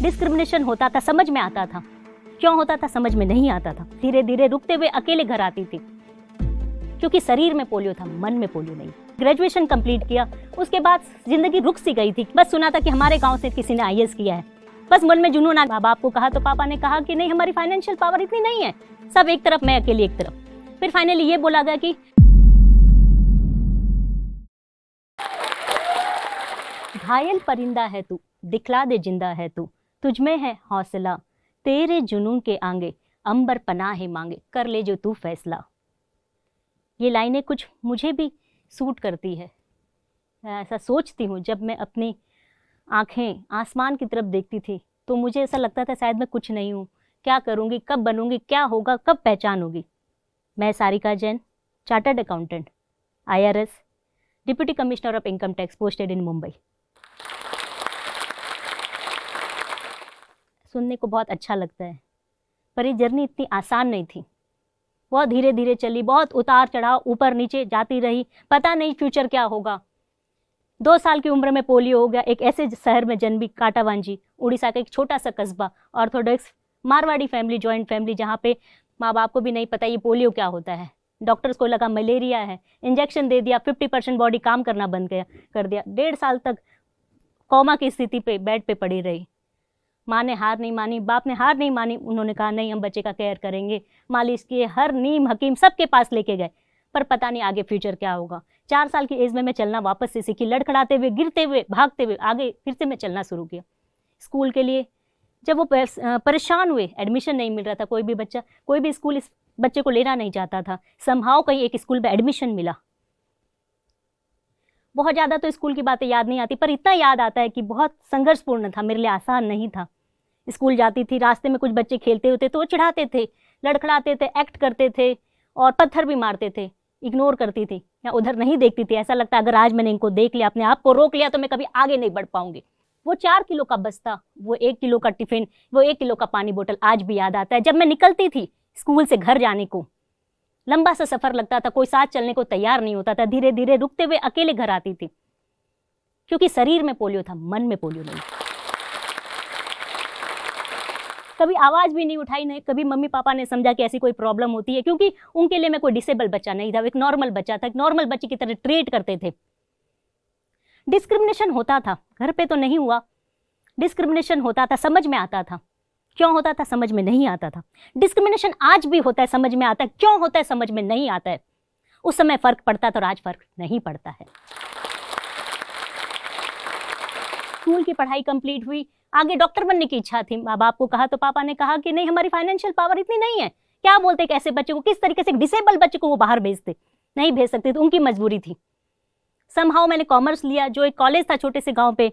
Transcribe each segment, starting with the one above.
Discrimination होता था, समझ में आता था। क्यों होता था समझ में नहीं आता था। धीरे धीरे रुकते हुए अकेले घर आती थी, क्योंकि शरीर में पोलियो था, मन में पोलियो नहीं। ग्रेजुएशन कंप्लीट किया, उसके बाद जिंदगी रुक सी गई थी। बस सुना था कि हमारे गांव से किसी ने आईएएस किया है, बस मन में जुनून आ। बाप को कहा तो पापा ने कहा कि नहीं, हमारी फाइनेंशियल पावर इतनी नहीं है, सब एक तरफ, मैं अकेली एक तरफ। फिर फाइनली ये बोला गया कि घायल परिंदा है तू, दिखला दे जिंदा है तू, तुझमें है हौसला, तेरे जुनून के आगे अंबर पनाह मांगे, कर ले जो तू फैसला। ये लाइनें कुछ मुझे भी सूट करती है। मैं ऐसा सोचती हूँ, जब मैं अपनी आंखें आसमान की तरफ देखती थी तो मुझे ऐसा लगता था शायद मैं कुछ नहीं हूँ, क्या करूँगी, कब बनूँगी, क्या होगा, कब पहचान होगी। मैं Sarika Jain, chartered accountant, IRS, deputy commissioner of income tax, posted in Mumbai. सुनने को बहुत अच्छा लगता है, पर ये जर्नी इतनी आसान नहीं थी। बहुत धीरे धीरे चली, बहुत उतार चढ़ाव, ऊपर नीचे जाती रही, पता नहीं फ्यूचर क्या होगा। 2 साल की उम्र में पोलियो हो गया। एक ऐसे शहर में जन्मी, काटावांजी, उड़ीसा का एक छोटा सा कस्बा, Orthodox Marwari family, joint family, जहाँ पे माँ बाप को भी नहीं पता ये पोलियो क्या होता है। डॉक्टर्स को लगा मलेरिया है, इंजेक्शन दे दिया, 50% बॉडी काम करना बंद कर दिया। 1.5 साल तक कोमा की स्थिति पे बेड पे पड़ी रही। माँ ने हार नहीं मानी, बाप ने हार नहीं मानी। उन्होंने कहा नहीं, हम बच्चे का केयर करेंगे, मालिश किए, हर नीम हकीम सबके पास लेके गए, पर पता नहीं आगे फ्यूचर क्या होगा। 4 साल की एज में मैं चलना वापस से सीखी, लड़खड़ाते हुए, गिरते हुए, भागते हुए आगे फिर से मैं चलना शुरू किया। स्कूल के लिए जब वो परेशान हुए, एडमिशन नहीं मिल रहा था, कोई भी स्कूल इस बच्चे को लेना नहीं चाहता था। समहाउ कहीं एक स्कूल में एडमिशन मिला। बहुत ज़्यादा तो स्कूल की बातें याद नहीं आती, पर इतना याद आता है कि बहुत संघर्षपूर्ण था, मेरे लिए आसान नहीं था। स्कूल जाती थी, रास्ते में कुछ बच्चे खेलते होते तो वो चिढ़ाते थे, लड़खड़ाते थे, एक्ट करते थे और पत्थर भी मारते थे। इग्नोर करती थी या उधर नहीं देखती थी। ऐसा लगता अगर आज मैंने इनको देख लिया, अपने आप को रोक लिया, तो मैं कभी आगे नहीं बढ़ पाऊंगी। वो 4 किलो का बस्ता, वो 1 किलो का टिफिन, वो 1 किलो का पानी बोतल आज भी याद आता है। जब मैं निकलती थी स्कूल से घर जाने को, लंबा सा सफर लगता था, कोई साथ चलने को तैयार नहीं होता था। धीरे धीरे रुकते हुए अकेले घर आती थी, क्योंकि शरीर में पोलियो था, मन में पोलियो नहीं। कभी आवाज़ भी नहीं उठाई, नहीं कभी मम्मी पापा ने समझा कि ऐसी कोई प्रॉब्लम होती है, क्योंकि उनके लिए मैं कोई डिसेबल बच्चा नहीं था, एक नॉर्मल बच्चा था। एक नॉर्मल बच्चे की तरह ट्रीट करते थे। डिस्क्रिमिनेशन होता था, घर पे तो नहीं हुआ, डिस्क्रिमिनेशन होता था, समझ में आता था। क्यों होता था समझ में नहीं आता था। डिस्क्रिमिनेशन आज भी होता है, समझ में आता है। क्यों होता है समझ में नहीं आता है। उस समय फर्क पड़ता था और आज फर्क नहीं पड़ता है। स्कूल की पढ़ाई कंप्लीट हुई, आगे डॉक्टर बनने की इच्छा थी। माँ बाप को कहा तो पापा ने कहा कि नहीं, हमारी फाइनेंशियल पावर इतनी नहीं है। क्या बोलते कि ऐसे बच्चे को, किस तरीके से डिसेबल बच्चे को वो बाहर भेजते, नहीं भेज सकते, तो उनकी मजबूरी थी। समहाउ मैंने कॉमर्स लिया, जो एक कॉलेज था छोटे से गांव पे,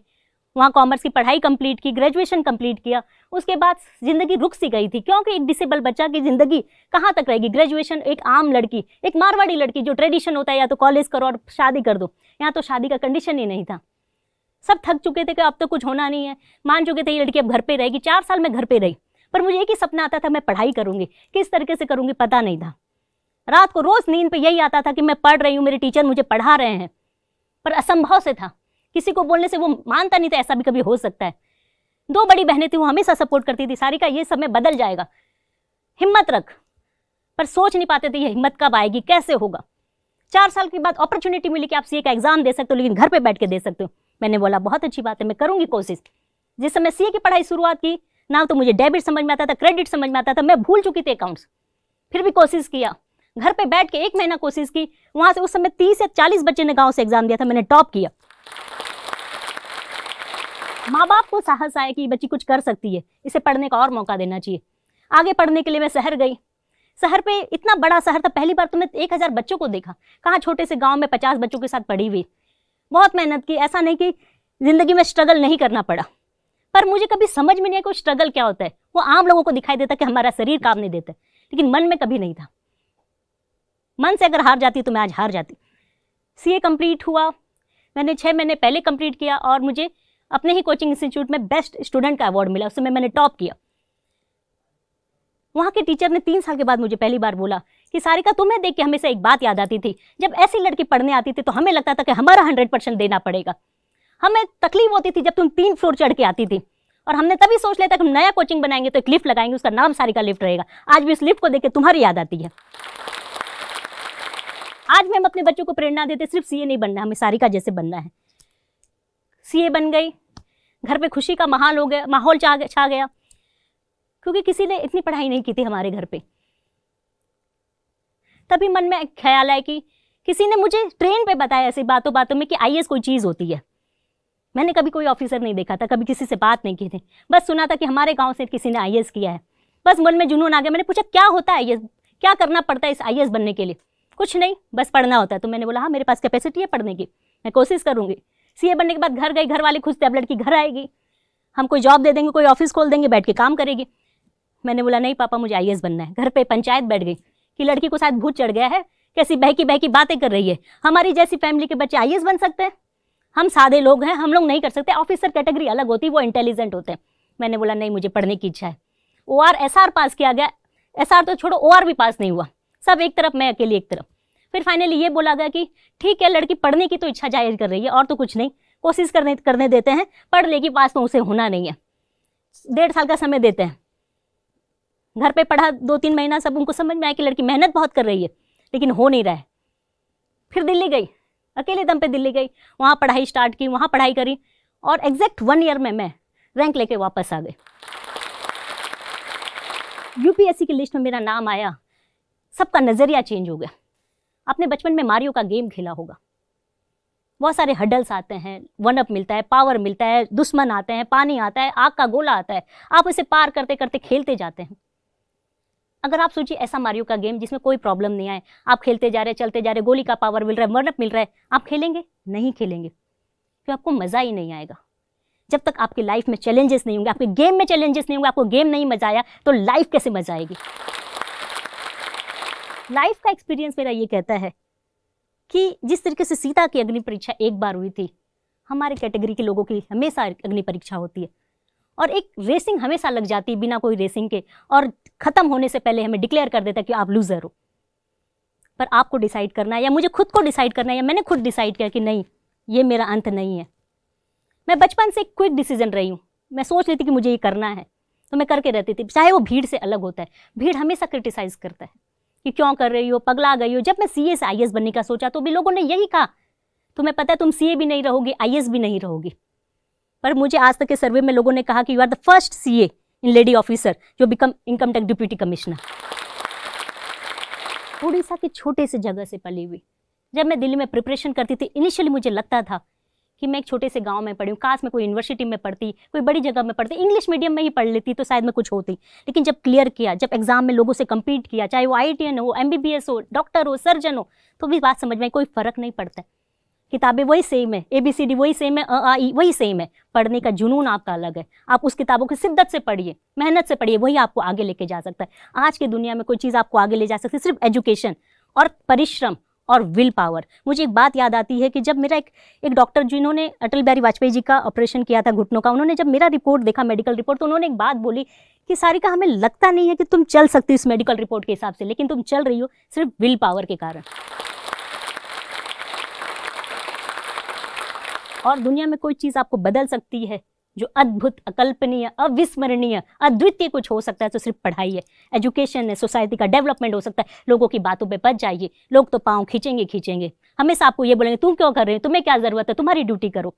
वहाँ कॉमर्स की पढ़ाई कंप्लीट की, ग्रेजुएशन कंप्लीट किया। उसके बाद जिंदगी रुक सी गई थी, क्योंकि एक डिसेबल बच्चा की जिंदगी कहाँ तक रहेगी। ग्रेजुएशन, एक आम लड़की, एक मारवाड़ी लड़की, जो ट्रेडिशन होता है या तो कॉलेज करो और शादी कर दो, यहाँ तो शादी का कंडीशन ही नहीं था। सब थक चुके थे कि अब तो कुछ होना नहीं है, मान चुके थे ये लड़की अब घर पे रहेगी। 4 साल मैं घर पे रही, पर मुझे एक ही सपना आता था, मैं पढ़ाई करूंगी। किस तरीके से करूंगी पता नहीं था। रात को रोज नींद पे यही आता था कि मैं पढ़ रही हूँ, मेरे टीचर मुझे पढ़ा रहे हैं, पर असंभव से था। किसी को बोलने से वो मानता नहीं था, ऐसा भी कभी हो सकता है। 2 बड़ी बहनें थी, वो हमेशा सपोर्ट करती थी, सारिका ये समय बदल जाएगा, हिम्मत रख, पर सोच नहीं पाते थे ये हिम्मत कब आएगी, कैसे होगा। 4 साल के बाद अपॉर्चुनिटी मिली कि आप सीए का एग्जाम दे सकते हो, लेकिन घर पे बैठ के दे सकते हो। मैंने बोला बहुत अच्छी बात है, मैं करूंगी कोशिश। जिस समय सीए की पढ़ाई शुरुआत की ना, तो मुझे डेबिट समझ में आता था, क्रेडिट समझ में आता था, मैं भूल चुकी थी अकाउंट्स। फिर भी कोशिश किया, घर पे बैठ के 1 महीना कोशिश की। वहां से उस समय 30 या 40 बच्चे ने गांव से एग्जाम दिया था, मैंने टॉप किया। माँ बाप को साहस आया कि बच्ची कुछ कर सकती है, इसे पढ़ने का और मौका देना चाहिए। आगे पढ़ने के लिए मैं शहर गई। शहर पे इतना बड़ा शहर था, पहली बार तो मैं 1000 बच्चों को देखा। कहाँ छोटे से गांव में 50 बच्चों के साथ पढ़ी हुई। बहुत मेहनत की, ऐसा नहीं कि जिंदगी में स्ट्रगल नहीं करना पड़ा, पर मुझे कभी समझ में नहीं आया कि स्ट्रगल क्या होता है। वो आम लोगों को दिखाई देता कि हमारा शरीर काम नहीं देता, लेकिन मन में कभी नहीं था। मन से अगर हार जाती तो मैं आज हार जाती। सीए कंप्लीट हुआ, मैंने 6 महीने पहले कंप्लीट किया और मुझे अपने ही कोचिंग इंस्टीट्यूट में बेस्ट स्टूडेंट का अवार्ड मिला। उस समय मैंने टॉप किया। वहाँ के टीचर ने 3 साल के बाद मुझे पहली बार बोला कि सारिका, तुम्हें देख के हमेशा एक बात याद आती थी, जब ऐसी लड़की पढ़ने आती थी तो हमें लगता था कि हमारा 100% देना पड़ेगा। हमें तकलीफ होती थी जब तुम 3 फ्लोर चढ़ के आती थी और हमने तभी सोच लिया था कि हम नया कोचिंग बनाएंगे तो एक लिफ्ट लगाएंगे, उसका नाम सारिका लिफ्ट रहेगा। आज भी उस लिफ्ट को देख के तुम्हारी याद आती है। आज भी हम अपने बच्चों को प्रेरणा देते सिर्फ सीए नहीं बनना, हमें सारिका जैसे बनना है। सीए बन गई, घर पे खुशी का माहौल छा गया, क्योंकि किसी ने इतनी पढ़ाई नहीं की थी हमारे घर पे। तभी मन में एक ख्याल आया कि किसी ने मुझे ट्रेन पे बताया ऐसी बातों बातों में कि आईएएस कोई चीज़ होती है। मैंने कभी कोई ऑफिसर नहीं देखा था, कभी किसी से बात नहीं की थी, बस सुना था कि हमारे गांव से किसी ने आईएएस किया है। बस मन में जुनून आ गया। मैंने पूछा क्या होता है आईएएस, क्या करना पड़ता है इस आईएएस बनने के लिए? कुछ नहीं, बस पढ़ना होता है। तो मैंने बोला हाँ, मेरे पास कैपेसिटी है पढ़ने की, मैं कोशिश करूँगी। सीए बनने के बाद घर गई, घर वाले खुश थे, अब लड़की घर आएगी, हम कोई जॉब दे देंगे, कोई ऑफिस खोल देंगे, बैठ के काम करेगी। मैंने बोला नहीं पापा, मुझे आईएएस बनना है। घर पे पंचायत बैठ गई कि लड़की को शायद भूत चढ़ गया है, कैसी बहकी बातें कर रही है, हमारी जैसी फैमिली के बच्चे आईएएस बन सकते हैं, हम सादे लोग हैं, हम लोग नहीं कर सकते। ऑफिसर कैटेगरी अलग होती है, वो इंटेलिजेंट होते हैं। मैंने बोला नहीं, मुझे पढ़ने की इच्छा है। ओआर एसआर पास किया गया, एसआर तो छोड़ो ओआर भी पास नहीं हुआ, सब एक तरफ, मैं अकेली एक तरफ। फिर फाइनली ये बोला गया कि ठीक है, लड़की पढ़ने की तो इच्छा जाहिर कर रही है और तो कुछ नहीं, कोशिश करने देते हैं, पढ़ लेगी, पास तो उसे होना नहीं है। 1.5 साल का समय देते हैं। घर पे पढ़ा 2-3 महीना, सब उनको समझ में आया कि लड़की मेहनत बहुत कर रही है लेकिन हो नहीं रहा है। फिर दिल्ली गई, अकेले दम पे दिल्ली गई, वहाँ पढ़ाई स्टार्ट की, वहाँ पढ़ाई करी और एग्जैक्ट 1 ईयर में मैं रैंक लेके वापस आ गई। यूपीएससी की लिस्ट में मेरा नाम आया, सबका नज़रिया चेंज हो गया। आपने बचपन में मारियो का गेम खेला होगा, बहुत सारे हडल्स आते हैं, 1-अप मिलता है, पावर मिलता है, दुश्मन आते हैं, पानी आता है, आग का गोला आता है, आप इसे पार करते करते खेलते जाते हैं। अगर आप सोचिए ऐसा मारियो का गेम जिसमें कोई प्रॉब्लम नहीं आए, आप खेलते जा रहे, चलते जा रहे, गोली का पावर मिल रहा है, 1-अप मिल रहा है, आप खेलेंगे? नहीं खेलेंगे, क्योंकि आपको मज़ा ही नहीं आएगा। जब तक आपकी लाइफ में चैलेंजेस नहीं होंगे, आपके गेम में चैलेंजेस नहीं होंगे, आपको गेम नहीं मजा आया तो लाइफ कैसे मजा आएगी? लाइफ का एक्सपीरियंस मेरा ये कहता है कि जिस तरीके से सीता की अग्नि परीक्षा एक बार हुई थी, हमारे कैटेगरी के लोगों की हमेशा अग्नि परीक्षा होती है और एक रेसिंग हमेशा लग जाती है बिना कोई रेसिंग के, और ख़त्म होने से पहले हमें डिक्लेयर कर देता है कि आप लूज़र हो। पर आपको डिसाइड करना है, या मुझे खुद को डिसाइड करना है, या मैंने खुद डिसाइड किया कि नहीं, ये मेरा अंत नहीं है। मैं बचपन से क्विक डिसीजन रही हूँ, मैं सोच लेती कि मुझे ये करना है तो मैं करके रहती थी, चाहे वो भीड़ से अलग होता है। भीड़ हमेशा क्रिटिसाइज़ करता है कि क्यों कर रही हो, पगला गई हो। जब मैं सीए से आईएएस बनने का सोचा तो भी लोगों ने यही कहा, तुम्हें पता है तुम सीए भी नहीं रहोगी, आईएएस भी नहीं रहोगी। पर मुझे आज तक के सर्वे में लोगों ने कहा कि you are the first CA in lady officer जो become income tax deputy commissioner. Orissa के छोटे से जगह से पली हुई। जब मैं दिल्ली में प्रिपरेशन करती थी, इनिशियली मुझे लगता था कि मैं एक छोटे से गांव में पढ़ी हूँ, काश मैं कोई यूनिवर्सिटी में पढ़ती, कोई बड़ी जगह में पढ़ती, इंग्लिश मीडियम में ही पढ़ लेती तो शायद मैं कुछ होती। लेकिन जब क्लियर किया, जब एग्जाम में लोगों से कम्पीट किया, चाहे वो IITian हो, MBBS हो, डॉक्टर हो, सर्जन हो, तो भी बात समझ में कोई फ़र्क नहीं पड़ता है। किताबें वही सेम है, ABCD वही सेम है, अ आ ई वही सेम है, पढ़ने का जुनून आपका अलग है। आप उस किताबों की शिद्दत से पढ़िए, मेहनत से पढ़िए, वही आपको आगे लेके जा सकता है। आज की दुनिया में कोई चीज़ आपको आगे ले जा सकती है सिर्फ एजुकेशन और परिश्रम और विल पावर। मुझे एक बात याद आती है कि जब मेरा एक डॉक्टर जिन्होंने अटल बिहारी वाजपेयी जी का ऑपरेशन किया था घुटनों का, उन्होंने जब मेरा रिपोर्ट देखा, मेडिकल रिपोर्ट, तो उन्होंने एक बात बोली कि सारिका, हमें लगता नहीं है कि तुम चल सकती इस मेडिकल रिपोर्ट के हिसाब से, लेकिन तुम चल रही हो सिर्फ विल पावर के कारण। और दुनिया में कोई चीज़ आपको बदल सकती है जो अद्भुत, अकल्पनीय, अविस्मरणीय, अद्वितीय कुछ हो सकता है तो सिर्फ पढ़ाई है, एजुकेशन है, सोसाइटी का डेवलपमेंट हो सकता है। लोगों की बातों पे बच जाइए, लोग तो पाँव खींचेंगे, हमेशा आपको ये बोलेंगे तुम क्यों कर रहे हो, तुम्हें क्या ज़रूरत है, तुम्हारी ड्यूटी करो।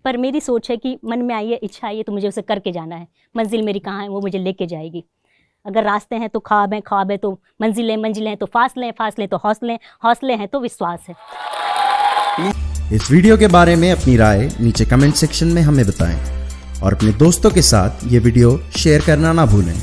पर मेरी सोच है कि मन में आई है, इच्छा आई है तो मुझे उसे करके जाना है। मंजिल मेरी कहाँ है, वो मुझे लेके जाएगी। अगर रास्ते हैं तो ख्वाब है तो मंजिलें हैं तो फासले हैं तो हौसले हैं तो विश्वास है। इस वीडियो के बारे में अपनी राय नीचे कमेंट सेक्शन में हमें बताएं और अपने दोस्तों के साथ ये वीडियो शेयर करना ना भूलें।